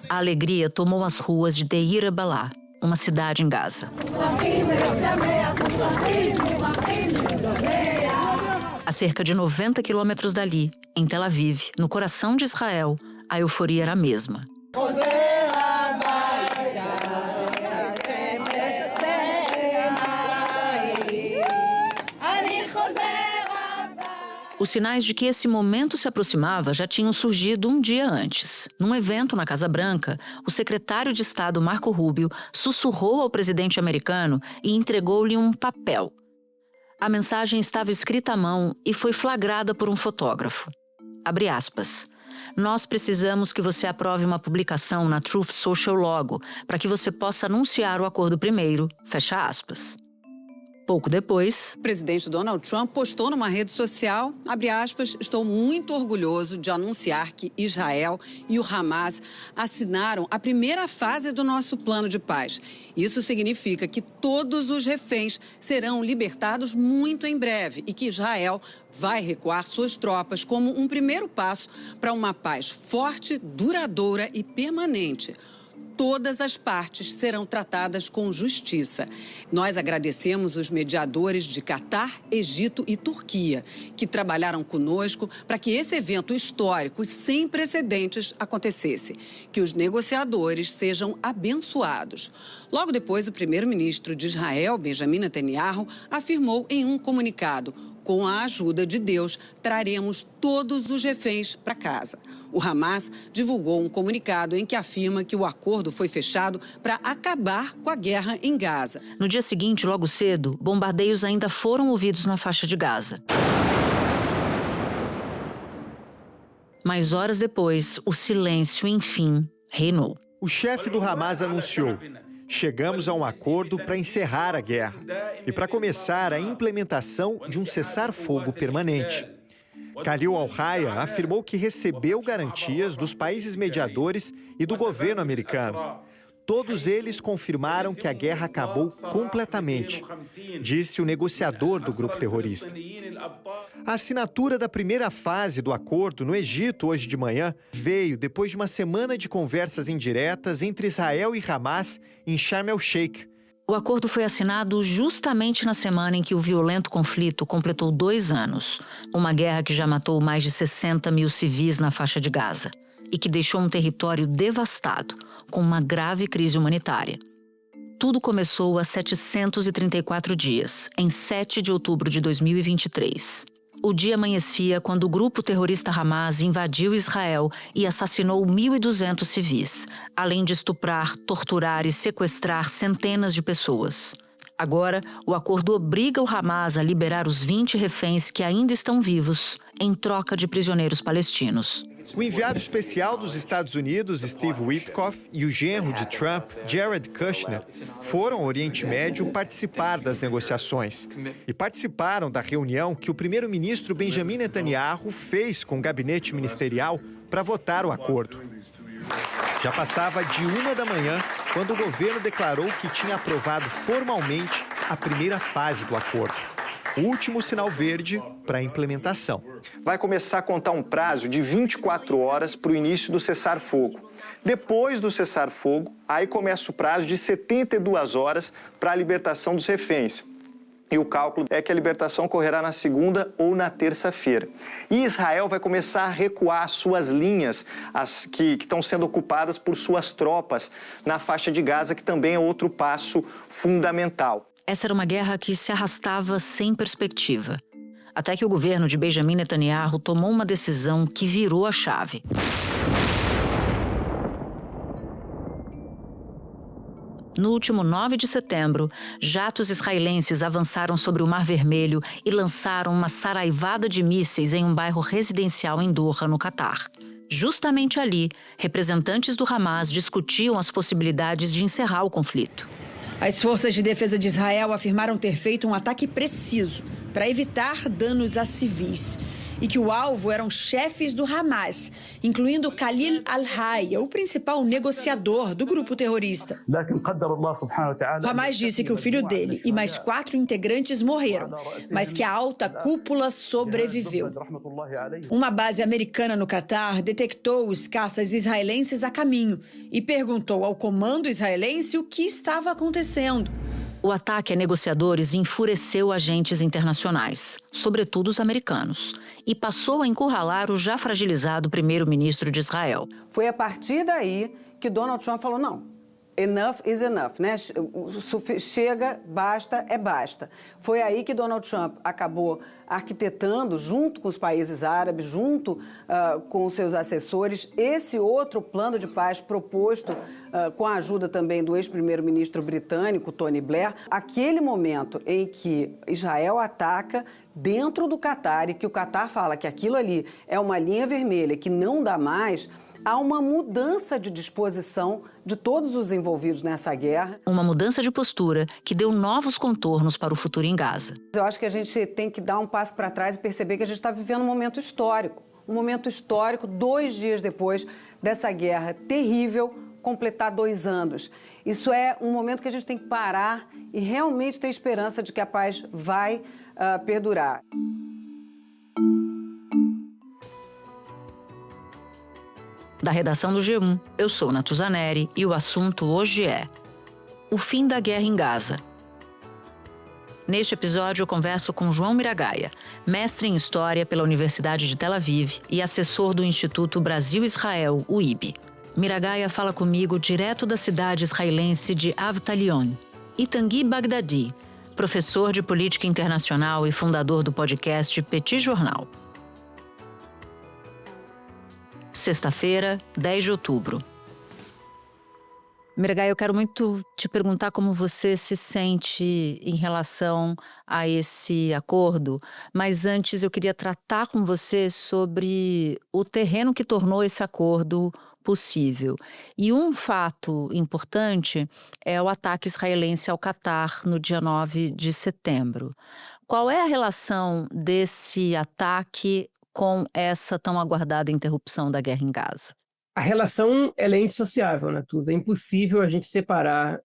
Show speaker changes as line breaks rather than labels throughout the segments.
A alegria tomou as ruas de Deir el-Balah, uma cidade em Gaza. A cerca de 90 quilômetros dali, em Tel Aviv, no coração de Israel, a euforia era a mesma. Os sinais de que esse momento se aproximava já tinham surgido um dia antes. Num evento na Casa Branca, o secretário de Estado Marco Rubio sussurrou ao presidente americano e entregou-lhe um papel. A mensagem estava escrita à mão e foi flagrada por um fotógrafo. Abre aspas. Nós precisamos que você aprove uma publicação na Truth Social logo, para que você possa anunciar o acordo primeiro, fecha aspas. Pouco depois,
o presidente Donald Trump postou numa rede social, abre aspas, estou muito orgulhoso de anunciar que Israel e o Hamas assinaram a primeira fase do nosso plano de paz. Isso significa que todos os reféns serão libertados muito em breve e que Israel vai recuar suas tropas como um primeiro passo para uma paz forte, duradoura e permanente. Todas as partes serão tratadas com justiça. Nós agradecemos os mediadores de Catar, Egito e Turquia, que trabalharam conosco para que esse evento histórico sem precedentes acontecesse. Que os negociadores sejam abençoados. Logo depois, o primeiro-ministro de Israel, Benjamin Netanyahu, afirmou em um comunicado: com a ajuda de Deus, traremos todos os reféns para casa. O Hamas divulgou um comunicado em que afirma que o acordo foi fechado para acabar com a guerra em Gaza.
No dia seguinte, logo cedo, bombardeios ainda foram ouvidos na faixa de Gaza. Mas horas depois, o silêncio, enfim, reinou.
O chefe do Hamas anunciou: chegamos a um acordo para encerrar a guerra e para começar a implementação de um cessar-fogo permanente. Khalil al-Hayya afirmou que recebeu garantias dos países mediadores e do governo americano. Todos eles confirmaram que a guerra acabou completamente, disse o negociador do grupo terrorista. A assinatura da primeira fase do acordo no Egito hoje de manhã veio depois de uma semana de conversas indiretas entre Israel e Hamas em Sharm el-Sheikh.
O acordo foi assinado justamente na semana em que o violento conflito completou 2 anos. Uma guerra que já matou mais de 60 mil civis na faixa de Gaza e que deixou um território devastado, com uma grave crise humanitária. Tudo começou há 734 dias, em 7 de outubro de 2023. O dia amanhecia quando o grupo terrorista Hamas invadiu Israel e assassinou 1.200 civis, além de estuprar, torturar e sequestrar centenas de pessoas. Agora, o acordo obriga o Hamas a liberar os 20 reféns que ainda estão vivos, em troca de prisioneiros palestinos.
O enviado especial dos Estados Unidos, Steve Witkoff, e o genro de Trump, Jared Kushner, foram ao Oriente Médio participar das negociações. E participaram da reunião que o primeiro-ministro Benjamin Netanyahu fez com o gabinete ministerial para votar o acordo. Já passava de 1 da manhã quando o governo declarou que tinha aprovado formalmente a primeira fase do acordo. O último sinal verde para a implementação.
Vai começar a contar um prazo de 24 horas para o início do cessar-fogo. Depois do cessar-fogo, aí começa o prazo de 72 horas para a libertação dos reféns. E o cálculo é que a libertação ocorrerá na segunda ou na terça-feira. E Israel vai começar a recuar suas linhas, as que estão sendo ocupadas por suas tropas na faixa de Gaza, que também é outro passo fundamental.
Essa era uma guerra que se arrastava sem perspectiva. Até que o governo de Benjamin Netanyahu tomou uma decisão que virou a chave. No último 9 de setembro, jatos israelenses avançaram sobre o Mar Vermelho e lançaram uma saraivada de mísseis em um bairro residencial em Doha, no Catar. Justamente ali, representantes do Hamas discutiam as possibilidades de encerrar o conflito.
As forças de defesa de Israel afirmaram ter feito um ataque preciso para evitar danos a civis. e que o alvo eram chefes do Hamas, incluindo Khalil al-Hayya, o principal negociador do grupo terrorista. O Hamas disse que o filho dele e mais 4 integrantes morreram, mas que a alta cúpula sobreviveu. Uma base americana no Catar detectou os caças israelenses a caminho e perguntou ao comando israelense o que estava acontecendo.
O ataque a negociadores enfureceu agentes internacionais, sobretudo os americanos, e passou a encurralar o já fragilizado primeiro-ministro de Israel.
Foi a partir daí que Donald Trump falou, não, enough is enough, né? Chega, basta, é basta. Foi aí que Donald Trump acabou arquitetando, junto com os países árabes, junto com os seus assessores, esse outro plano de paz proposto com a ajuda também do ex-primeiro-ministro britânico, Tony Blair. Aquele momento em que Israel ataca dentro do Catar e que o Catar fala que aquilo ali é uma linha vermelha, que não dá mais, há uma mudança de disposição de todos os envolvidos nessa guerra.
Uma mudança de postura que deu novos contornos para o futuro em Gaza.
Eu acho que a gente tem que dar um passo para trás e perceber que a gente está vivendo um momento histórico. Um momento histórico, 2 dias depois dessa guerra terrível completar 2 anos. Isso é um momento que a gente tem que parar e realmente ter esperança de que a paz vai perdurar.
Da redação do G1, eu sou Natuzaneri e o assunto hoje é o fim da guerra em Gaza. Neste episódio eu converso com João Miragaia, mestre em História pela Universidade de Tel Aviv e assessor do Instituto Brasil-Israel, o IB. Miragaia fala comigo direto da cidade israelense de Avtalion. E Tanguy Bagdadi, professor de Política Internacional e fundador do podcast Petit Jornal. Sexta-feira, 10 de outubro. Miragaia, eu quero muito te perguntar como você se sente em relação a esse acordo, mas antes eu queria tratar com você sobre o terreno que tornou esse acordo possível. E um fato importante é o ataque israelense ao Catar no dia 9 de setembro. Qual é a relação desse ataque com essa tão aguardada interrupção da guerra em Gaza?
A relação ela é indissociável, Natuza. É impossível a gente separar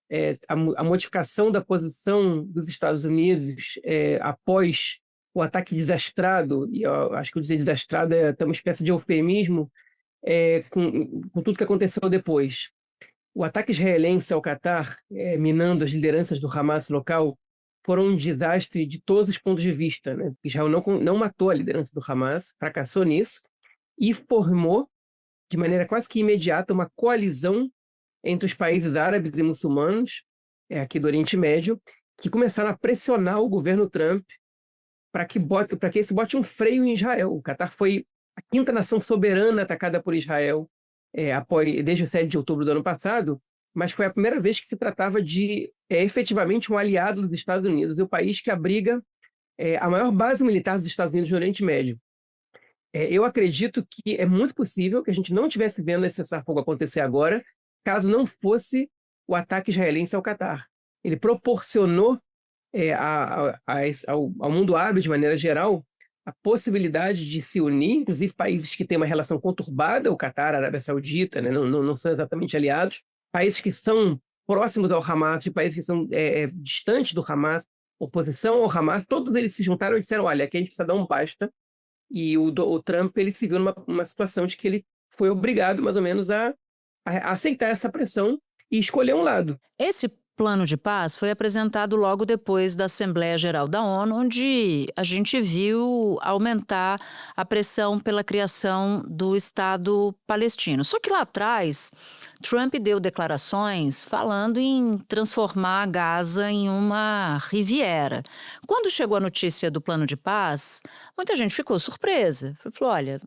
a modificação da posição dos Estados Unidos após o ataque desastrado, e eu acho que dizer desastrado é até uma espécie de eufemismo, com tudo que aconteceu depois. O ataque israelense ao Catar, minando as lideranças do Hamas local, foram um desastre de todos os pontos de vista, né? Israel não matou a liderança do Hamas, fracassou nisso, e formou, de maneira quase que imediata, uma coalizão entre os países árabes e muçulmanos, aqui do Oriente Médio, que começaram a pressionar o governo Trump para que esse bote um freio em Israel. O Catar foi a 5ª nação soberana atacada por Israel desde o 7 de outubro do ano passado, mas foi a primeira vez que se tratava de efetivamente um aliado dos Estados Unidos, e o país que abriga a maior base militar dos Estados Unidos no Oriente Médio. Eu acredito que é muito possível que a gente não estivesse vendo esse cessar-fogo acontecer agora, caso não fosse o ataque israelense ao Catar. Ele proporcionou ao mundo árabe, de maneira geral, a possibilidade de se unir, inclusive países que têm uma relação conturbada, o Catar, a Arábia Saudita, né, não são exatamente aliados, países que são próximos ao Hamas, países que são distantes do Hamas, oposição ao Hamas, todos eles se juntaram e disseram, olha, aqui a gente precisa dar um basta. E o Trump ele se viu numa situação de que ele foi obrigado, mais ou menos, a aceitar essa pressão e escolher um lado.
Esse plano de paz foi apresentado logo depois da Assembleia Geral da ONU, onde a gente viu aumentar a pressão pela criação do Estado palestino. Só que lá atrás, Trump deu declarações falando em transformar Gaza em uma riviera. Quando chegou a notícia do plano de paz, muita gente ficou surpresa. Falou, olha,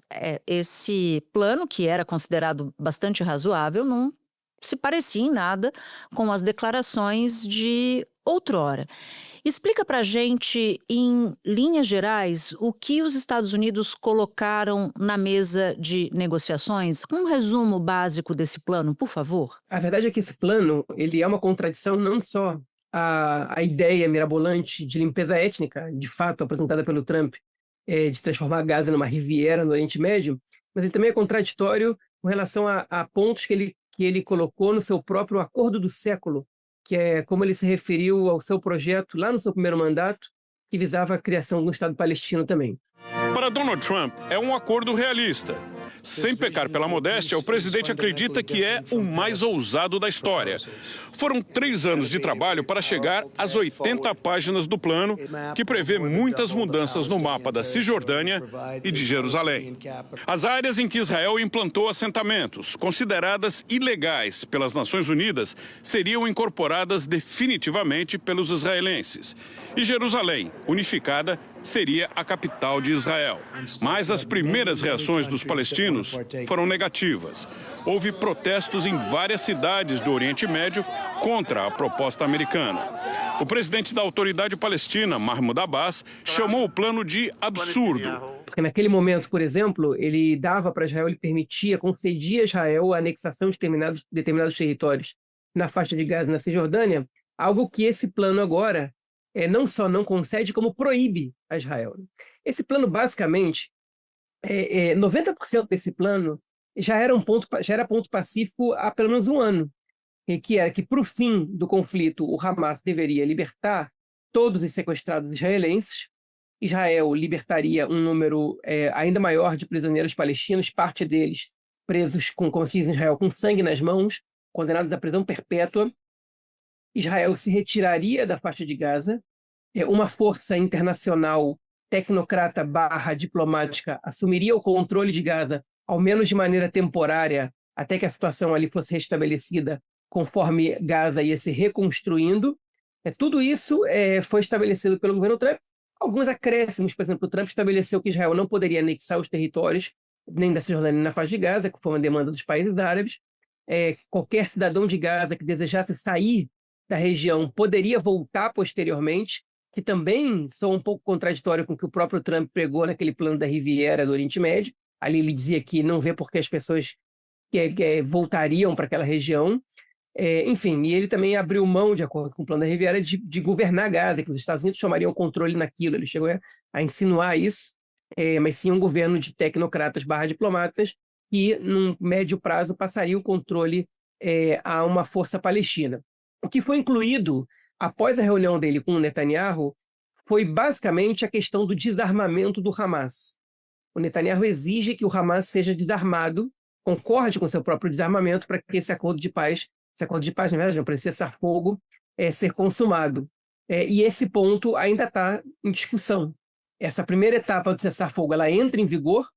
esse plano, que era considerado bastante razoável, não se parecia em nada com as declarações de outrora. Explica pra gente, em linhas gerais, o que os Estados Unidos colocaram na mesa de negociações. Um resumo básico desse plano, por favor.
A verdade é que esse plano ele é uma contradição, não só a ideia mirabolante de limpeza étnica, de fato apresentada pelo Trump, de transformar Gaza numa Riviera no Oriente Médio, mas ele também é contraditório com relação a pontos que ele colocou no seu próprio acordo do século, que é como ele se referiu ao seu projeto lá no seu primeiro mandato, que visava a criação de um Estado palestino também.
Para Donald Trump, é um acordo realista. Sem pecar pela modéstia, o presidente acredita que é o mais ousado da história. Foram 3 anos de trabalho para chegar às 80 páginas do plano, que prevê muitas mudanças no mapa da Cisjordânia e de Jerusalém. As áreas em que Israel implantou assentamentos, consideradas ilegais pelas Nações Unidas, seriam incorporadas definitivamente pelos israelenses. E Jerusalém, unificada, seria a capital de Israel. Mas as primeiras reações dos palestinos foram negativas. Houve protestos em várias cidades do Oriente Médio contra a proposta americana. O presidente da Autoridade Palestina, Mahmoud Abbas, chamou o plano de absurdo.
Porque naquele momento, por exemplo, ele dava para Israel, ele concedia a Israel a anexação de determinados territórios na faixa de Gaza e na Cisjordânia, algo que esse plano agora não só não concede, como proíbe a Israel. Esse plano, basicamente, 90% desse plano já era ponto pacífico há pelo menos um ano, que era que, para o fim do conflito, o Hamas deveria libertar todos os sequestrados israelenses, Israel libertaria um número ainda maior de prisioneiros palestinos, parte deles presos, como se diz em Israel, com sangue nas mãos, condenados à prisão perpétua. Israel se retiraria da faixa de Gaza, uma força internacional tecnocrata / diplomática assumiria o controle de Gaza, ao menos de maneira temporária, até que a situação ali fosse restabelecida, conforme Gaza ia se reconstruindo. Tudo isso foi estabelecido pelo governo Trump. Alguns acréscimos, por exemplo, o Trump estabeleceu que Israel não poderia anexar os territórios, nem da Cisjordânia nem na faixa de Gaza, que foi uma demanda dos países árabes. Qualquer cidadão de Gaza que desejasse sair da região poderia voltar posteriormente, que também são um pouco contraditório com o que o próprio Trump pregou naquele plano da Riviera do Oriente Médio. Ali ele dizia que não vê por que as pessoas voltariam para aquela região. Enfim, e ele também abriu mão, de acordo com o plano da Riviera, de governar Gaza, que os Estados Unidos tomariam controle naquilo. Ele chegou a insinuar isso, mas sim um governo de tecnocratas / diplomatas, que, num médio prazo, passaria o controle a uma força palestina. O que foi incluído após a reunião dele com o Netanyahu foi basicamente a questão do desarmamento do Hamas. O Netanyahu exige que o Hamas seja desarmado, concorde com seu próprio desarmamento para que esse acordo de paz, na verdade, não, para esse cessar-fogo ser consumado. E esse ponto ainda está em discussão. Essa primeira etapa do cessar-fogo ela entra em vigor,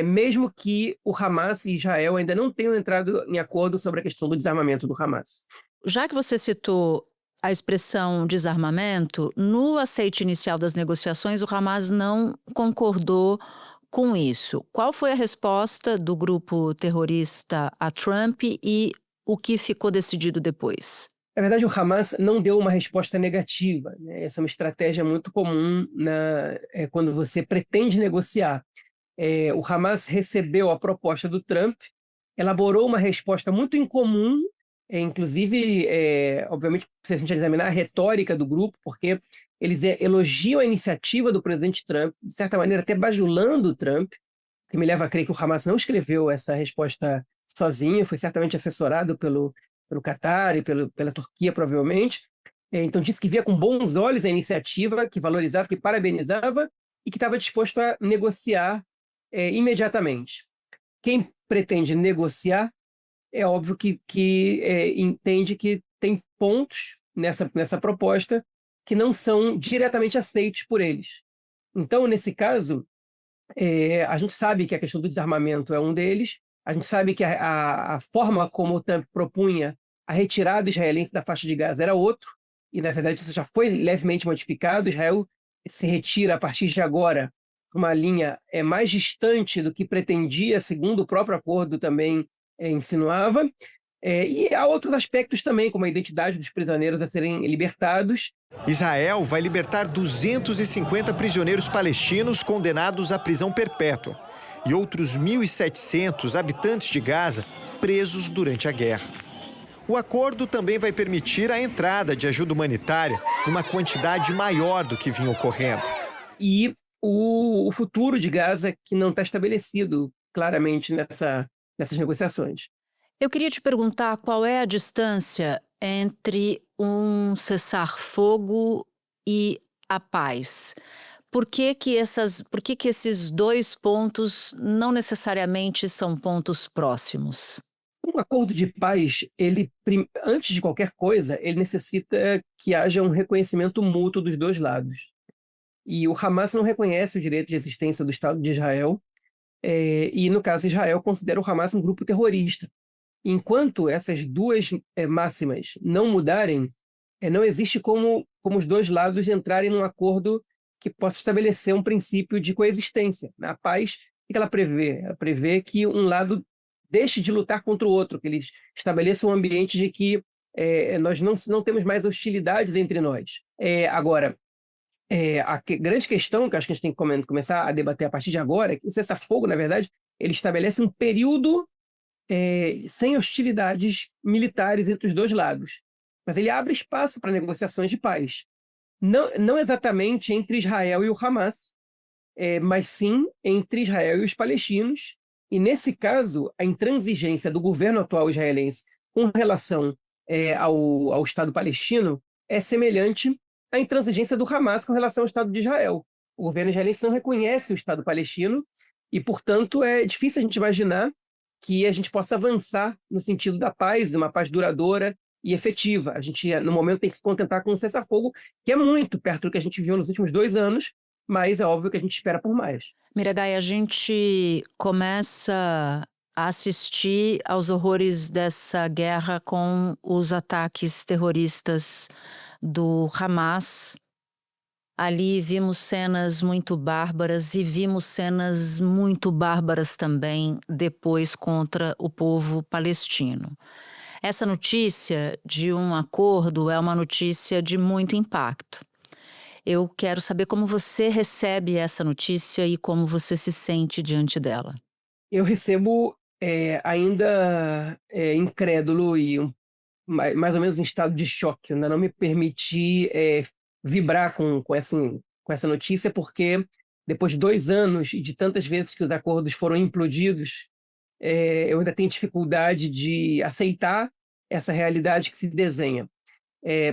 mesmo que o Hamas e Israel ainda não tenham entrado em acordo sobre a questão do desarmamento do Hamas.
Já que você citou a expressão desarmamento, no aceite inicial das negociações, o Hamas não concordou com isso. Qual foi a resposta do grupo terrorista a Trump e o que ficou decidido depois?
Na verdade, o Hamas não deu uma resposta negativa, né? Essa é uma estratégia muito comum quando você pretende negociar. O Hamas recebeu a proposta do Trump, elaborou uma resposta muito incomum. Inclusive, obviamente, se a gente examinar a retórica do grupo, porque eles elogiam a iniciativa do presidente Trump, de certa maneira até bajulando o Trump, que me leva a crer que o Hamas não escreveu essa resposta sozinho, foi certamente assessorado pelo Catar e pela Turquia, provavelmente. Então, disse que via com bons olhos a iniciativa, que valorizava, que parabenizava e que estava disposto a negociar imediatamente. Quem pretende negociar é óbvio que entende que tem pontos nessa proposta que não são diretamente aceitos por eles. Então, nesse caso, a gente sabe que a questão do desarmamento é um deles, a gente sabe que a forma como o Trump propunha a retirada israelense da faixa de Gaza era outro, e, na verdade, isso já foi levemente modificado. Israel se retira, a partir de agora, uma linha mais distante do que pretendia, segundo o próprio acordo também insinuava, e há outros aspectos também, como a identidade dos prisioneiros a serem libertados.
Israel vai libertar 250 prisioneiros palestinos condenados à prisão perpétua e outros 1.700 habitantes de Gaza presos durante a guerra. O acordo também vai permitir a entrada de ajuda humanitária numa quantidade maior do que vinha ocorrendo.
E o futuro de Gaza, que não está estabelecido claramente nessas negociações.
Eu queria te perguntar qual é a distância entre um cessar-fogo e a paz. Por que que esses dois pontos não necessariamente são pontos próximos?
Um acordo de paz, antes de qualquer coisa, ele necessita que haja um reconhecimento mútuo dos dois lados. E o Hamas não reconhece o direito de existência do Estado de Israel, e, no caso, Israel considera o Hamas um grupo terrorista. Enquanto essas duas máximas não mudarem, não existe como os dois lados entrarem num acordo que possa estabelecer um princípio de coexistência. A paz, o que ela prevê? Ela prevê que um lado deixe de lutar contra o outro, que eles estabeleçam um ambiente de que nós não temos mais hostilidades entre nós. Agora, a grande questão que eu acho que a gente tem que começar a debater a partir de agora é que o cessar-fogo, na verdade, ele estabelece um período sem hostilidades militares entre os dois lados. Mas ele abre espaço para negociações de paz. Não exatamente entre Israel e o Hamas, mas sim entre Israel e os palestinos. E, nesse caso, a intransigência do governo atual israelense com relação ao Estado palestino é semelhante à intransigência do Hamas com relação ao Estado de Israel. O governo israelense não reconhece o Estado palestino e, portanto, é difícil a gente imaginar que a gente possa avançar no sentido da paz, de uma paz duradoura e efetiva. A gente, no momento, tem que se contentar com um cessar-fogo, que é muito perto do que a gente viu nos últimos 2 anos, mas é óbvio que a gente espera por mais.
Miragai, a gente começa a assistir aos horrores dessa guerra com os ataques terroristas do Hamas. Ali vimos cenas muito bárbaras e vimos cenas muito bárbaras também depois contra o povo palestino. Essa notícia de um acordo é uma notícia de muito impacto. Eu quero saber como você recebe essa notícia e como você se sente diante dela.
Eu recebo ainda incrédulo e mais ou menos em estado de choque. Eu ainda não me permiti vibrar com essa notícia, porque depois de 2 anos e de tantas vezes que os acordos foram implodidos, eu ainda tenho dificuldade de aceitar essa realidade que se desenha.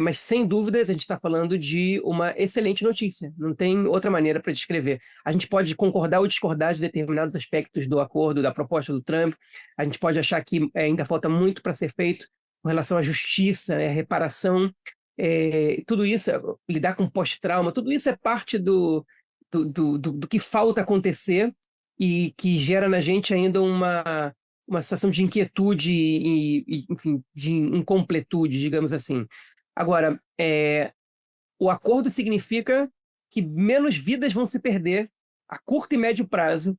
Mas, sem dúvidas, a gente está falando de uma excelente notícia. Não tem outra maneira para descrever. A gente pode concordar ou discordar de determinados aspectos do acordo, da proposta do Trump. A gente pode achar que ainda falta muito para ser feito com relação à justiça, à reparação. Tudo isso, lidar com pós-trauma, tudo isso é parte do que falta acontecer e que gera na gente ainda uma sensação de inquietude e, enfim, de incompletude, digamos assim. Agora, o acordo significa que menos vidas vão se perder a curto e médio prazo,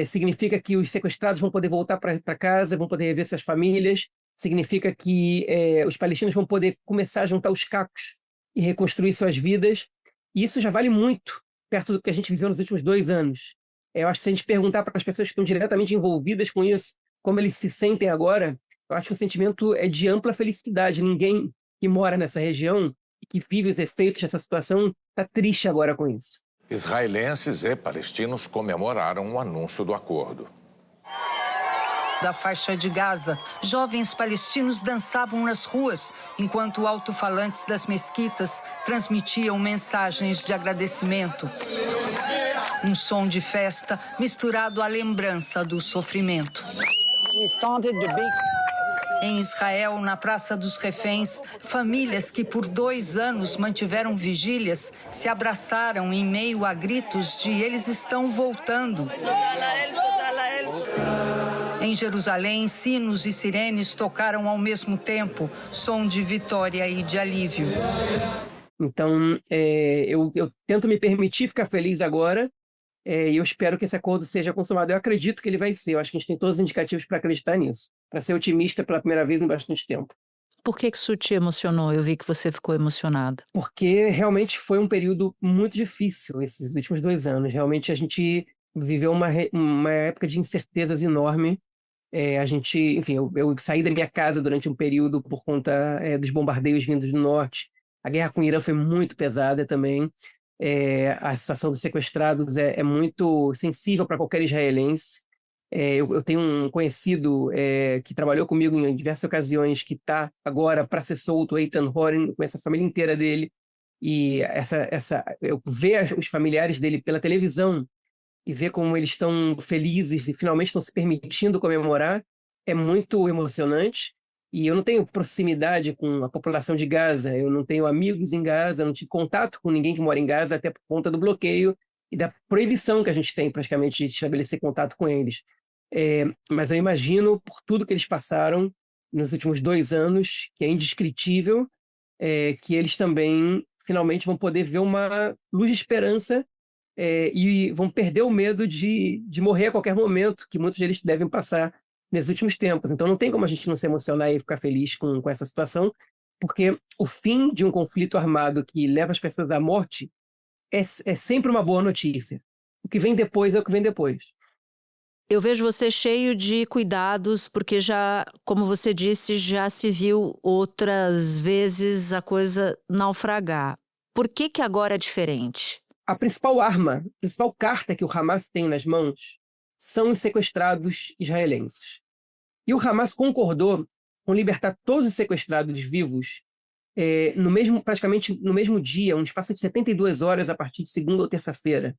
significa que os sequestrados vão poder voltar para casa, vão poder rever suas famílias, significa que os palestinos vão poder começar a juntar os cacos e reconstruir suas vidas. E isso já vale muito perto do que a gente viveu nos últimos 2 anos. Eu acho que se a gente perguntar para as pessoas que estão diretamente envolvidas com isso, como eles se sentem agora, eu acho que o sentimento é de ampla felicidade. Ninguém que mora nessa região e que vive os efeitos dessa situação está triste agora com isso.
Israelenses e palestinos comemoraram o anúncio do acordo.
Da faixa de Gaza, jovens palestinos dançavam nas ruas, enquanto alto-falantes das mesquitas transmitiam mensagens de agradecimento. Um som de festa misturado à lembrança do sofrimento. Em Israel, na Praça dos Reféns, famílias que por 2 anos mantiveram vigílias se abraçaram em meio a gritos de "eles estão voltando". Em Jerusalém, sinos e sirenes tocaram ao mesmo tempo, som de vitória e de alívio.
Então, eu tento me permitir ficar feliz agora, e eu espero que esse acordo seja consumado. Eu acredito que ele vai ser. Eu acho que a gente tem todos os indicativos para acreditar nisso, para ser otimista pela primeira vez em bastante tempo.
Por que isso te emocionou? Eu vi que você ficou emocionada.
Porque realmente foi um período muito difícil esses últimos 2 anos. Realmente a gente viveu uma época de incertezas enorme. Enfim, eu saí da minha casa durante um período por conta dos bombardeios vindos do norte. A guerra com o Irã foi muito pesada também. A situação dos sequestrados é muito sensível para qualquer israelense. Eu tenho um conhecido que trabalhou comigo em diversas ocasiões, que está agora para ser solto, Eitan Horn, com essa família inteira dele. E eu ver os familiares dele pela televisão e ver como eles estão felizes e finalmente estão se permitindo comemorar é muito emocionante. E eu não tenho proximidade com a população de Gaza, eu não tenho amigos em Gaza, não tive contato com ninguém que mora em Gaza, até por conta do bloqueio e da proibição que a gente tem praticamente de estabelecer contato com eles. Mas eu imagino, por tudo que eles passaram nos últimos 2 anos, que é indescritível, que eles também finalmente vão poder ver uma luz de esperança e vão perder o medo de morrer a qualquer momento, que muitos deles devem passar nesses últimos tempos. Então não tem como a gente não se emocionar e ficar feliz com essa situação, porque o fim de um conflito armado que leva as pessoas à morte é sempre uma boa notícia. O que vem depois é o que vem depois.
Eu vejo você cheio de cuidados, porque já, como você disse, já se viu outras vezes a coisa naufragar. Por que agora é diferente?
A principal arma, a principal carta que o Hamas tem nas mãos são os sequestrados israelenses. E o Hamas concordou com libertar todos os sequestrados vivos praticamente no mesmo dia, um espaço de 72 horas a partir de segunda ou terça-feira.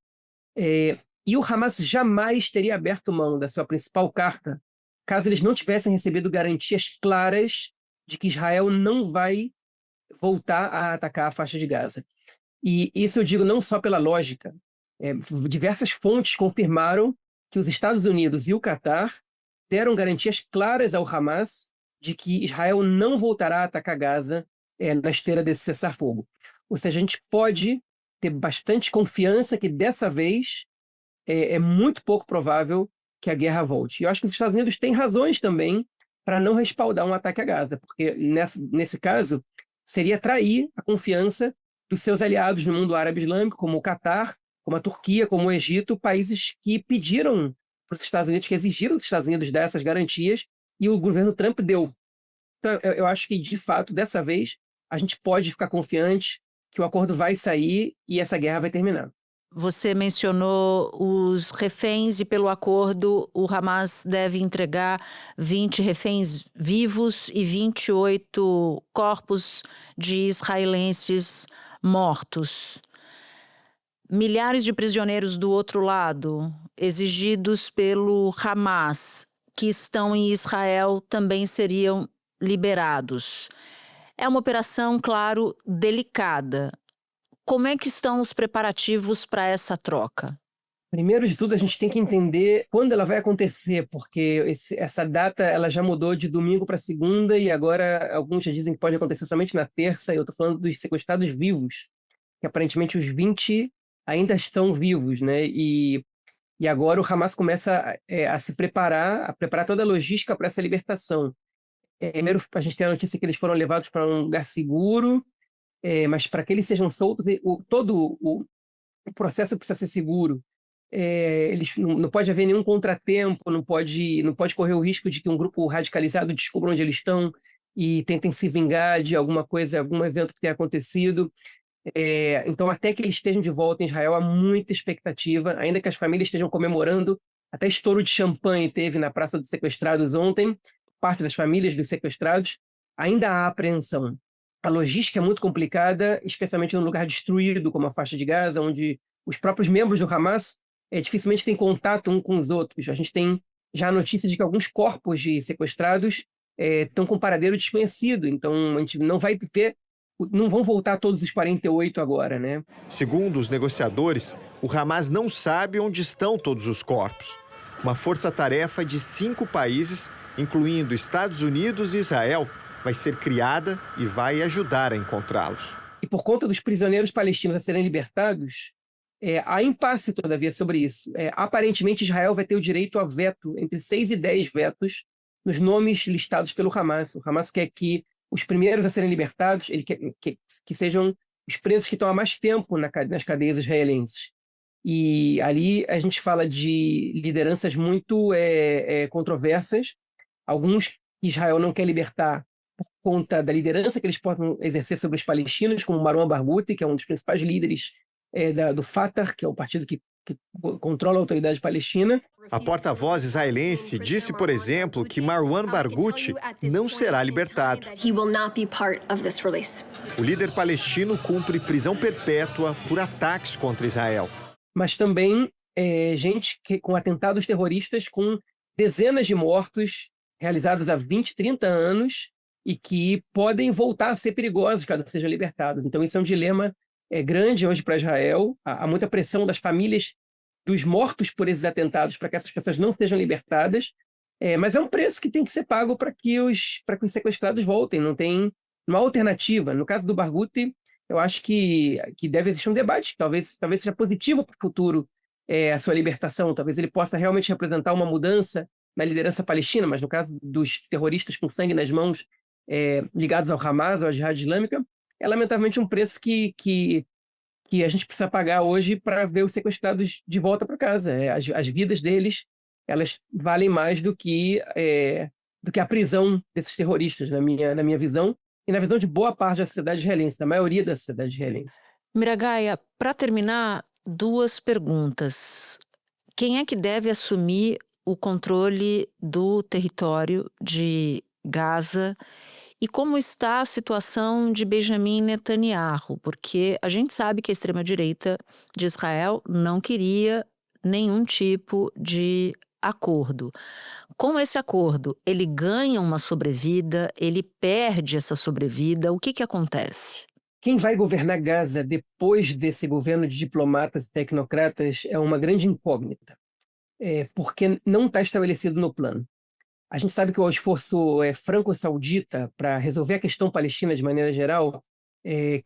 E o Hamas jamais teria aberto mão da sua principal carta caso eles não tivessem recebido garantias claras de que Israel não vai voltar a atacar a faixa de Gaza. E isso eu digo não só pela lógica. Diversas fontes confirmaram que os Estados Unidos e o Catar deram garantias claras ao Hamas de que Israel não voltará a atacar Gaza na esteira desse cessar-fogo. Ou seja, a gente pode ter bastante confiança que dessa vez é muito pouco provável que a guerra volte. E eu acho que os Estados Unidos têm razões também para não respaldar um ataque a Gaza, porque nesse caso seria trair a confiança dos seus aliados no mundo árabe islâmico, como o Catar, como a Turquia, como o Egito, países que pediram para os Estados Unidos, que exigiram dos Estados Unidos dar essas garantias, e o governo Trump deu. Então, eu acho que, de fato, dessa vez, a gente pode ficar confiante que o acordo vai sair e essa guerra vai terminar.
Você mencionou os reféns e, pelo acordo, o Hamas deve entregar 20 reféns vivos e 28 corpos de israelenses mortos. Milhares de prisioneiros do outro lado, exigidos pelo Hamas, que estão em Israel, também seriam liberados. É uma operação, claro, delicada. Como é que estão os preparativos para essa troca?
Primeiro de tudo, a gente tem que entender quando ela vai acontecer, porque essa data ela já mudou de domingo para segunda e agora alguns já dizem que pode acontecer somente na terça. Eu estou falando dos sequestrados vivos, que aparentemente os 20 ainda estão vivos, né? E agora o Hamas começa a se preparar, a preparar toda a logística para essa libertação. Primeiro, a gente tem a notícia que eles foram levados para um lugar seguro, mas para que eles sejam soltos, todo o processo precisa ser seguro. Eles não pode haver nenhum contratempo, não pode correr o risco de que um grupo radicalizado descubra onde eles estão e tentem se vingar de alguma coisa, algum evento que tenha acontecido. Então, até que eles estejam de volta em Israel, há muita expectativa, ainda que as famílias estejam comemorando. Até estouro de champanhe teve na Praça dos Sequestrados ontem, parte das famílias dos sequestrados. Ainda há apreensão. A logística é muito complicada, especialmente num lugar destruído como a faixa de Gaza, onde os próprios membros do Hamas dificilmente têm contato uns com os outros. A gente tem já a notícia de que alguns corpos de sequestrados estão com paradeiro desconhecido, então a gente não vai ver, não vão voltar todos os 48 agora, né?
Segundo os negociadores, o Hamas não sabe onde estão todos os corpos. Uma força-tarefa de 5 países, incluindo Estados Unidos e Israel, vai ser criada e vai ajudar a encontrá-los.
E por conta dos prisioneiros palestinos a serem libertados, há impasse, todavia, sobre isso. Aparentemente, Israel vai ter o direito a veto, entre 6 e 10 vetos, nos nomes listados pelo Hamas. O Hamas quer que os primeiros a serem libertados, ele quer que sejam os presos que estão há mais tempo nas cadeias israelenses. E ali a gente fala de lideranças muito controversas. Alguns Israel não quer libertar por conta da liderança que eles possam exercer sobre os palestinos, como Marwan Barghouti, que é um dos principais líderes do Fatah, que é o partido que controla a autoridade palestina.
A porta-voz israelense disse, por exemplo, que Marwan Barghouti não será libertado. O líder palestino cumpre prisão perpétua por ataques contra Israel.
Mas também gente com atentados terroristas com dezenas de mortos realizados há 20, 30 anos e que podem voltar a ser perigosos caso sejam libertados. Então, isso é um dilema grande hoje para Israel. Há muita pressão das famílias dos mortos por esses atentados para que essas pessoas não sejam libertadas, mas é um preço que tem que ser pago para que os sequestrados voltem. Não há alternativa. No caso do Barghouti, eu acho que deve existir um debate, talvez seja positivo para o futuro a sua libertação, talvez ele possa realmente representar uma mudança na liderança palestina, mas no caso dos terroristas com sangue nas mãos ligados ao Hamas, ou à Jihad Islâmica, é lamentavelmente um preço que a gente precisa pagar hoje para ver os sequestrados de volta para casa. As vidas deles, elas valem mais do que a prisão desses terroristas, na minha visão, e na visão de boa parte da sociedade israelense, da maioria da sociedade israelense.
Miragaia, para terminar, 2 perguntas. Quem é que deve assumir o controle do território de Gaza e como está a situação de Benjamin Netanyahu? Porque a gente sabe que a extrema-direita de Israel não queria nenhum tipo de acordo. Com esse acordo, ele ganha uma sobrevida, ele perde essa sobrevida, o que acontece?
Quem vai governar Gaza depois desse governo de diplomatas e tecnocratas é uma grande incógnita, porque não está estabelecido no plano. A gente sabe que o esforço franco-saudita para resolver a questão palestina de maneira geral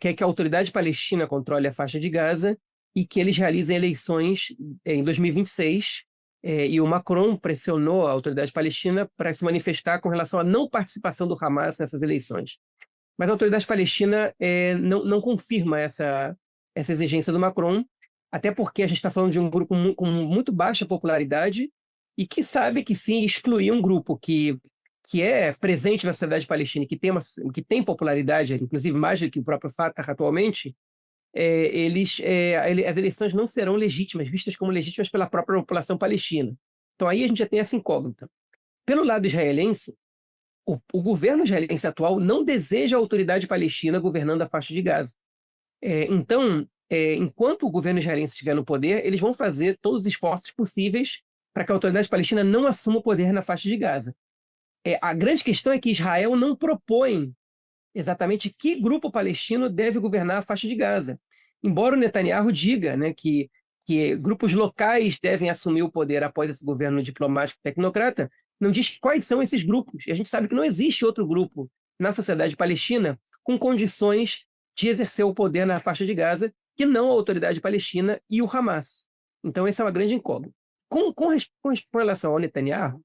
quer que a autoridade palestina controle a faixa de Gaza e que eles realizem eleições em 2026, e o Macron pressionou a autoridade palestina para se manifestar com relação à não participação do Hamas nessas eleições. Mas a autoridade palestina não confirma essa exigência do Macron, até porque a gente está falando de um grupo com muito baixa popularidade e que sabe que sim, excluir um grupo que é presente na sociedade palestina e que tem popularidade, inclusive mais do que o próprio Fatah atualmente, as eleições não serão legítimas, vistas como legítimas pela própria população palestina. Então aí a gente já tem essa incógnita. Pelo lado israelense, o governo israelense atual não deseja a autoridade palestina governando a faixa de Gaza. Então, enquanto o governo israelense estiver no poder, eles vão fazer todos os esforços possíveis para que a autoridade palestina não assuma o poder na faixa de Gaza. A grande questão é que Israel não propõe exatamente que grupo palestino deve governar a faixa de Gaza. Embora o Netanyahu diga, né, que grupos locais devem assumir o poder após esse governo diplomático tecnocrata, não diz quais são esses grupos. E a gente sabe que não existe outro grupo na sociedade palestina com condições de exercer o poder na faixa de Gaza que não a autoridade palestina e o Hamas. Então essa é uma grande incógnita. Com relação ao Netanyahu,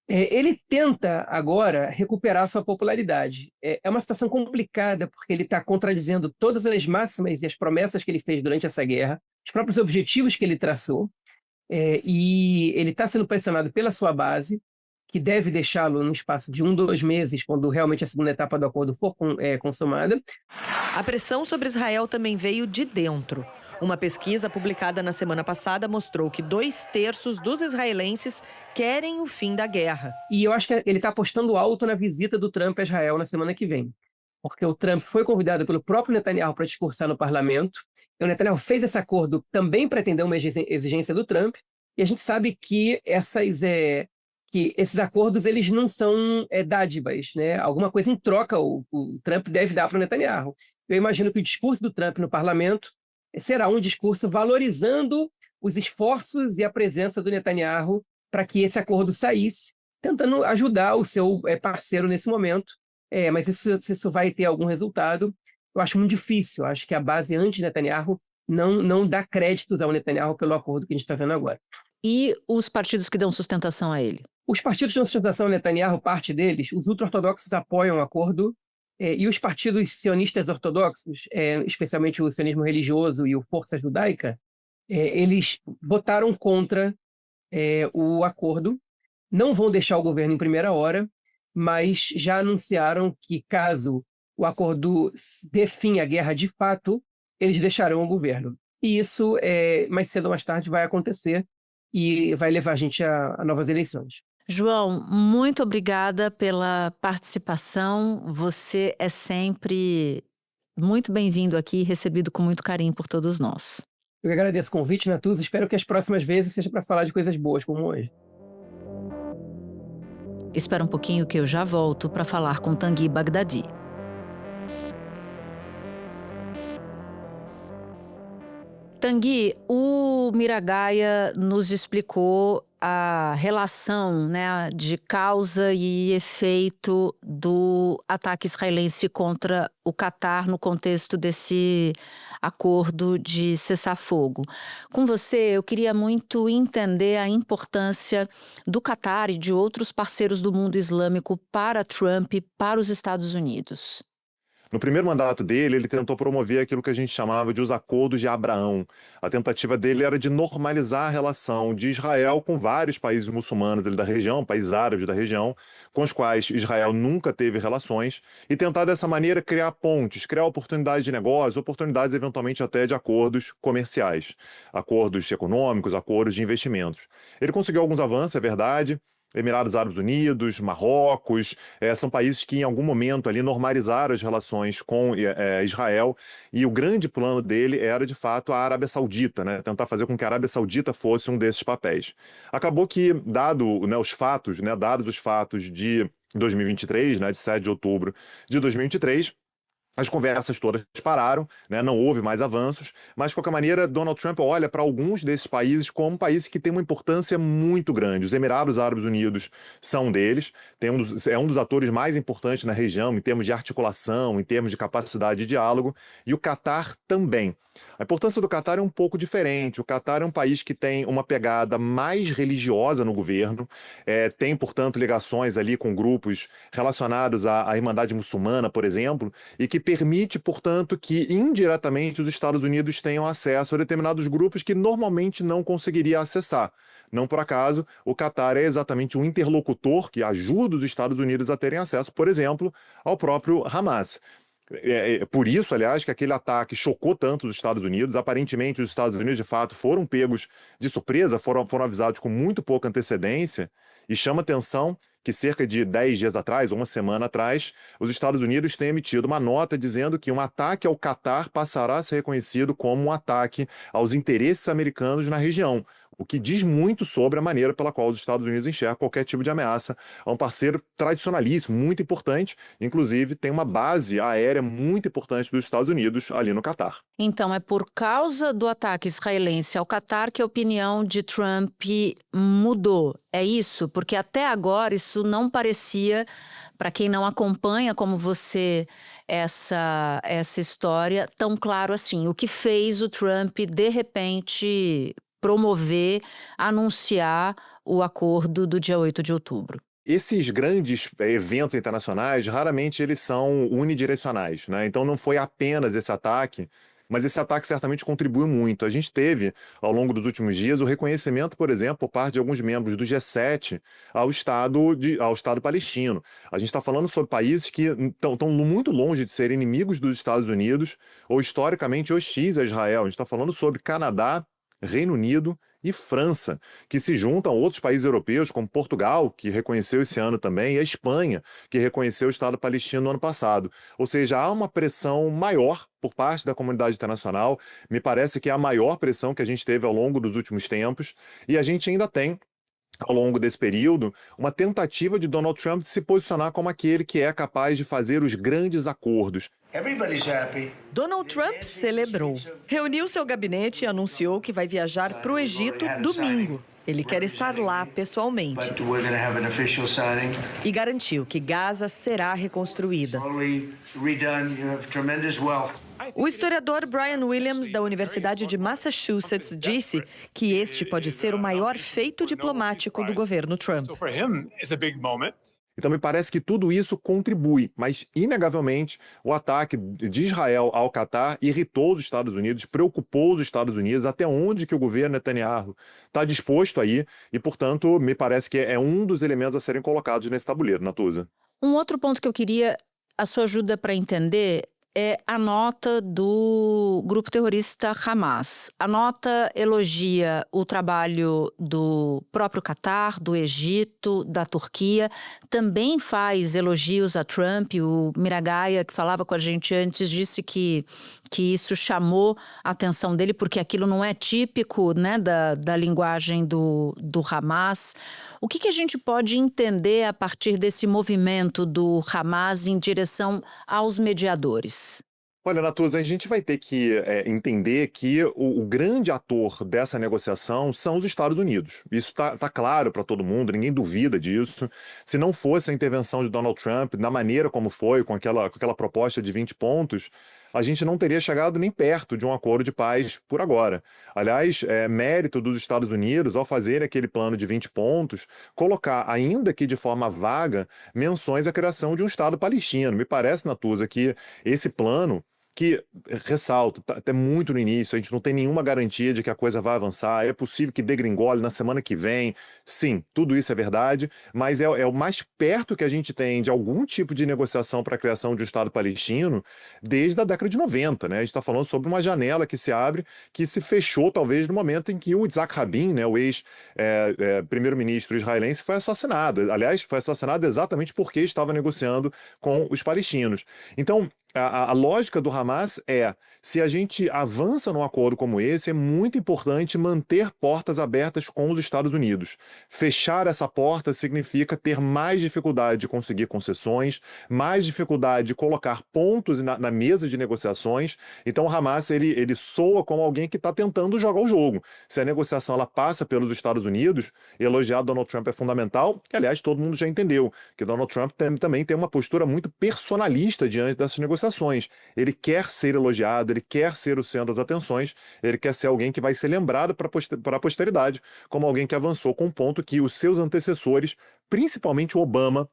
ele tenta agora recuperar sua popularidade. É uma situação complicada porque ele está contradizendo todas as máximas e as promessas que ele fez durante essa guerra, os próprios objetivos que ele traçou, e ele está sendo pressionado pela sua base, que deve deixá-lo no espaço de 2 meses, quando realmente a segunda etapa do acordo for consumada.
A pressão sobre Israel também veio de dentro. Uma pesquisa publicada na semana passada mostrou que 2/3 dos israelenses querem o fim da guerra.
E eu acho que ele está apostando alto na visita do Trump a Israel na semana que vem. Porque o Trump foi convidado pelo próprio Netanyahu para discursar no parlamento. E o Netanyahu fez esse acordo também para atender uma exigência do Trump. E a gente sabe que esses acordos eles não são dádivas, né? Alguma coisa em troca o Trump deve dar para o Netanyahu. Eu imagino que o discurso do Trump no parlamento será um discurso valorizando os esforços e a presença do Netanyahu para que esse acordo saísse, tentando ajudar o seu parceiro nesse momento. Mas isso vai ter algum resultado, eu acho muito difícil. Eu acho que a base anti-Netanyahu não dá créditos ao Netanyahu pelo acordo que a gente está vendo agora.
E os partidos que dão sustentação a ele?
Os partidos que dão sustentação ao Netanyahu, parte deles, os ultra-ortodoxos apoiam o acordo, e os partidos sionistas ortodoxos, especialmente o sionismo religioso e o Força Judaica, eles votaram contra o acordo, não vão deixar o governo em primeira hora, mas já anunciaram que, caso o acordo dê fim à guerra de fato, eles deixarão o governo. e isso, mais cedo ou mais tarde, vai acontecer e vai levar a gente a novas eleições.
João, muito obrigada pela participação. Você é sempre muito bem-vindo aqui, recebido com muito carinho por todos nós.
Eu agradeço o convite, Natuza. Espero que as próximas vezes seja para falar de coisas boas, como hoje.
Espera um pouquinho que eu já volto para falar com Tanguy Bagdadi. Tanguy, o Miragaia nos explicou a relação, né, de causa e efeito do ataque israelense contra o Catar no contexto desse acordo de cessar-fogo. Com você, eu queria muito entender a importância do Catar e de outros parceiros do mundo islâmico para Trump, para os Estados Unidos.
No primeiro mandato dele, ele tentou promover aquilo que a gente chamava de os Acordos de Abraão. A tentativa dele era de normalizar a relação de Israel com vários países muçulmanos da região, países árabes da região, com os quais Israel nunca teve relações, e tentar dessa maneira criar pontes, criar oportunidades de negócio, oportunidades eventualmente até de acordos comerciais, acordos econômicos, acordos de investimentos. Ele conseguiu alguns avanços, é verdade. Emirados Árabes Unidos, Marrocos, são países que em algum momento ali normalizaram as relações com Israel, e o grande plano dele era de fato a Arábia Saudita, né? Tentar fazer com que a Arábia Saudita fosse um desses papéis. Acabou que, dados os fatos de 2023, né, de 7 de outubro de 2023, as conversas todas pararam, né? Não houve mais avanços, mas de qualquer maneira Donald Trump olha para alguns desses países como países que têm uma importância muito grande. Os Emirados Árabes Unidos são um deles, é um dos atores mais importantes na região em termos de articulação, em termos de capacidade de diálogo, e o Catar também. A importância do Catar é um pouco diferente. O Catar é um país que tem uma pegada mais religiosa no governo, tem, portanto, ligações ali com grupos relacionados à Irmandade Muçulmana, por exemplo, e que permite, portanto, que indiretamente os Estados Unidos tenham acesso a determinados grupos que normalmente não conseguiria acessar. Não por acaso, o Catar é exatamente um interlocutor que ajuda os Estados Unidos a terem acesso, por exemplo, ao próprio Hamas. Por isso, aliás, que aquele ataque chocou tanto os Estados Unidos. Aparentemente, os Estados Unidos, de fato, foram pegos de surpresa, foram avisados com muito pouca antecedência, e chama atenção que cerca de 10 dias atrás, uma semana atrás, os Estados Unidos têm emitido uma nota dizendo que um ataque ao Catar passará a ser reconhecido como um ataque aos interesses americanos na região, o que diz muito sobre a maneira pela qual os Estados Unidos enxergam qualquer tipo de ameaça a um parceiro tradicionalíssimo, muito importante, inclusive tem uma base aérea muito importante dos Estados Unidos ali no Catar.
Então, é por causa do ataque israelense ao Catar que a opinião de Trump mudou. É isso? Porque até agora isso não parecia, para quem não acompanha como você essa história, tão claro assim. O que fez o Trump, de repente, promover, anunciar o acordo do dia 8 de outubro?
Esses grandes eventos internacionais, raramente eles são unidirecionais, né? Então não foi apenas esse ataque, mas esse ataque certamente contribuiu muito. A gente teve, ao longo dos últimos dias, o reconhecimento, por exemplo, por parte de alguns membros do G7 ao Estado palestino. A gente está falando sobre países que estão muito longe de serem inimigos dos Estados Unidos ou historicamente hostis a Israel. A gente está falando sobre Canadá, Reino Unido e França, que se juntam a outros países europeus, como Portugal, que reconheceu esse ano também, e a Espanha, que reconheceu o Estado palestino no ano passado. Ou seja, há uma pressão maior por parte da comunidade internacional, me parece que é a maior pressão que a gente teve ao longo dos últimos tempos, e a gente ainda tem, ao longo desse período, uma tentativa de Donald Trump de se posicionar como aquele que é capaz de fazer os grandes acordos.
Donald Trump celebrou. Reuniu seu gabinete e anunciou que vai viajar para o Egito domingo. Ele quer estar lá pessoalmente. E garantiu que Gaza será reconstruída. O historiador Brian Williams, da Universidade de Massachusetts, disse que este pode ser o maior feito diplomático do governo Trump.
Então me parece que tudo isso contribui, mas inegavelmente o ataque de Israel ao Catar irritou os Estados Unidos, preocupou os Estados Unidos, até onde que o governo Netanyahu está disposto a ir, e portanto me parece que é um dos elementos a serem colocados nesse tabuleiro, Natuza.
Um outro ponto que eu queria a sua ajuda para entender é a nota do grupo terrorista Hamas. A nota elogia o trabalho do próprio Catar, do Egito, da Turquia. Também faz elogios a Trump. O Miragaia, que falava com a gente antes, disse que isso chamou a atenção dele, porque aquilo não é típico, né, da linguagem do Hamas. O que a gente pode entender a partir desse movimento do Hamas em direção aos mediadores?
Olha, Natuza, a gente vai ter que entender que o grande ator dessa negociação são os Estados Unidos. Isso está claro para todo mundo, ninguém duvida disso. Se não fosse a intervenção de Donald Trump, da maneira como foi, com aquela proposta de 20 pontos, a gente não teria chegado nem perto de um acordo de paz por agora. Aliás, mérito dos Estados Unidos, ao fazer aquele plano de 20 pontos, colocar, ainda que de forma vaga, menções à criação de um Estado palestino. Me parece, Natuza, que esse plano, que, ressalto, tá até muito no início, a gente não tem nenhuma garantia de que a coisa vai avançar, é possível que degringole na semana que vem, sim, tudo isso é verdade, mas é o mais perto que a gente tem de algum tipo de negociação para a criação de um Estado palestino desde a década de 90, né? A gente está falando sobre uma janela que se abre, que se fechou talvez no momento em que o Yitzhak Rabin, né, o ex-primeiro-ministro israelense, foi assassinado. Aliás, foi assassinado exatamente porque estava negociando com os palestinos. Então, a lógica do Hamas é, se a gente avança num acordo como esse, é muito importante manter portas abertas com os Estados Unidos. Fechar essa porta significa ter mais dificuldade de conseguir concessões, mais dificuldade de colocar pontos na mesa de negociações. Então o Hamas ele soa como alguém que está tentando jogar o jogo. Se a negociação ela passa pelos Estados Unidos, elogiar Donald Trump é fundamental, que aliás todo mundo já entendeu, que Donald Trump também tem uma postura muito personalista diante dessas negociações. Ele quer ser elogiado, ele quer ser o centro das atenções, ele quer ser alguém que vai ser lembrado para a posteridade como alguém que avançou com um ponto que os seus antecessores, principalmente o Obama,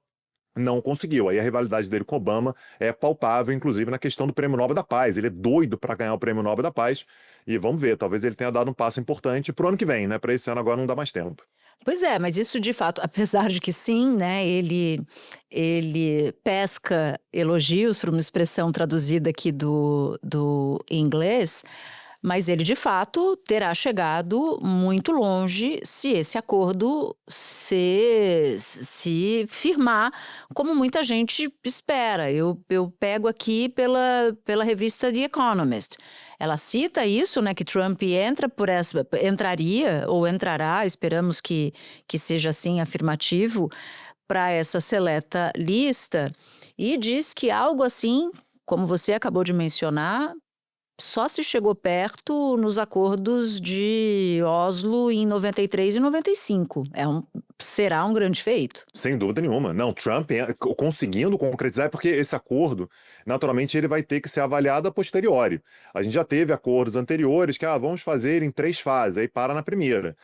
não conseguiu. Aí a rivalidade dele com Obama é palpável, inclusive na questão do Prêmio Nobel da Paz. Ele é doido para ganhar o Prêmio Nobel da Paz e vamos ver, talvez ele tenha dado um passo importante para o ano que vem, né? Para esse ano agora não dá mais tempo.
Pois é, mas isso de fato, apesar de que sim, né, ele pesca elogios, para uma expressão traduzida aqui do inglês, mas ele de fato terá chegado muito longe se esse acordo se firmar, como muita gente espera. Eu pego aqui pela revista The Economist. Ela cita isso, né, que Trump entraria ou entrará, esperamos que seja assim afirmativo, para essa seleta lista, e diz que algo assim, como você acabou de mencionar, só se chegou perto nos acordos de Oslo em 93 e 95. Será um grande feito.
Sem dúvida nenhuma. Não, Trump conseguindo concretizar, porque esse acordo, naturalmente, ele vai ter que ser avaliado a posteriori. A gente já teve acordos anteriores que, vamos fazer em 3 fases, aí para na primeira.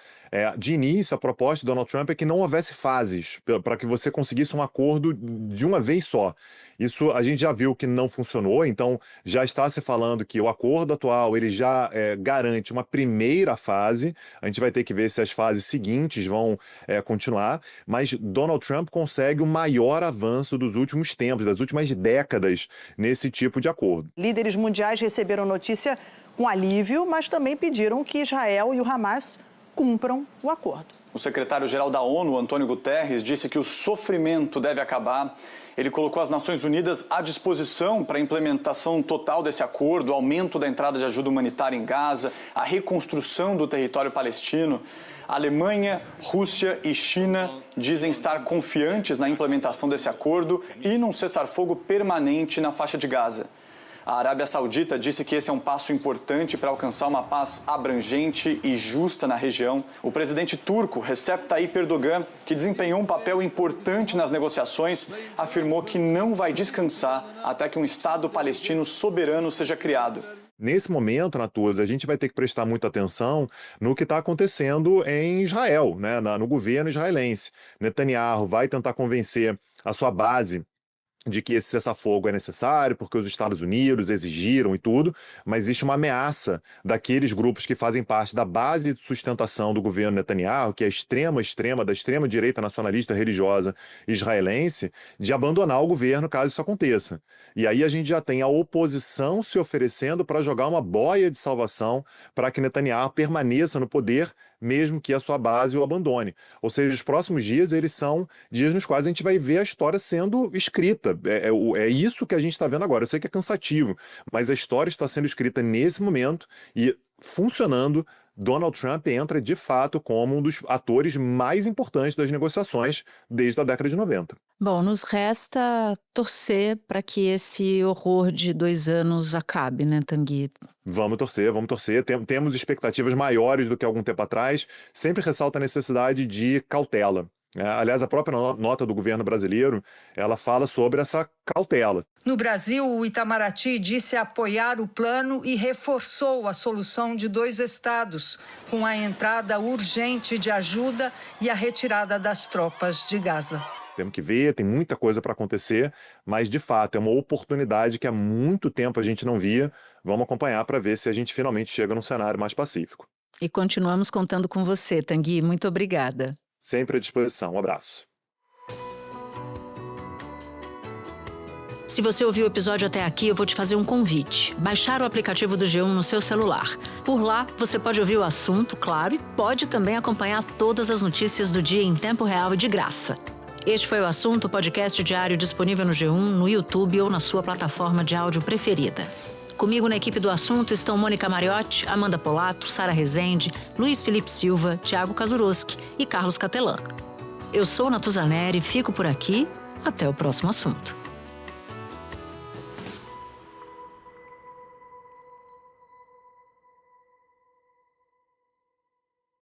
De início, a proposta de Donald Trump é que não houvesse fases, para que você conseguisse um acordo de uma vez só. Isso a gente já viu que não funcionou, então já está se falando que o acordo atual ele já garante uma primeira fase. A gente vai ter que ver se as fases seguintes vão continuar, mas Donald Trump consegue o maior avanço dos últimos tempos, das últimas décadas, nesse tipo de acordo.
Líderes mundiais receberam notícia com alívio, mas também pediram que Israel e o Hamas cumpram o acordo.
O secretário-geral da ONU, Antônio Guterres, disse que o sofrimento deve acabar. Ele colocou as Nações Unidas à disposição para a implementação total desse acordo, o aumento da entrada de ajuda humanitária em Gaza, a reconstrução do território palestino. A Alemanha, Rússia e China dizem estar confiantes na implementação desse acordo e num cessar-fogo permanente na faixa de Gaza. A Arábia Saudita disse que esse é um passo importante para alcançar uma paz abrangente e justa na região. O presidente turco, Recep Tayyip Erdogan, que desempenhou um papel importante nas negociações, afirmou que não vai descansar até que um Estado palestino soberano seja criado.
Nesse momento, Natuza, a gente vai ter que prestar muita atenção no que está acontecendo em Israel, né, no governo israelense. Netanyahu vai tentar convencer a sua base de que esse cessar-fogo é necessário, porque os Estados Unidos exigiram e tudo, mas existe uma ameaça daqueles grupos que fazem parte da base de sustentação do governo Netanyahu, que é da extrema-direita nacionalista religiosa israelense, de abandonar o governo caso isso aconteça. E aí a gente já tem a oposição se oferecendo para jogar uma boia de salvação para que Netanyahu permaneça no poder, mesmo que a sua base o abandone. Ou seja, os próximos dias, eles são dias nos quais a gente vai ver a história sendo escrita. É isso que a gente está vendo agora. Eu sei que é cansativo, mas a história está sendo escrita nesse momento e funcionando. Donald Trump entra, de fato, como um dos atores mais importantes das negociações desde a década de 90.
Bom, nos resta torcer para que esse horror de 2 anos acabe, né, Tanguy?
Vamos torcer. Temos expectativas maiores do que algum tempo atrás. Sempre ressalta a necessidade de cautela. Aliás, a própria nota do governo brasileiro, ela fala sobre essa cautela.
No Brasil, o Itamaraty disse apoiar o plano e reforçou a solução de 2 estados, com a entrada urgente de ajuda e a retirada das tropas de Gaza.
Temos que ver, tem muita coisa para acontecer, mas, de fato, é uma oportunidade que há muito tempo a gente não via. Vamos acompanhar para ver se a gente finalmente chega num cenário mais pacífico.
E continuamos contando com você, Tanguy. Muito obrigada.
Sempre à disposição. Um abraço.
Se você ouviu o episódio até aqui, eu vou te fazer um convite. Baixar o aplicativo do G1 no seu celular. Por lá, você pode ouvir o assunto, claro, e pode também acompanhar todas as notícias do dia em tempo real e de graça. Este foi o Assunto, podcast diário disponível no G1, no YouTube ou na sua plataforma de áudio preferida. Comigo na equipe do Assunto estão Mônica Mariotti, Amanda Polato, Sara Rezende, Luiz Felipe Silva, Thiago Kazuroski e Carlos Catelan. Eu sou Natuzaneri, fico por aqui. Até o próximo assunto.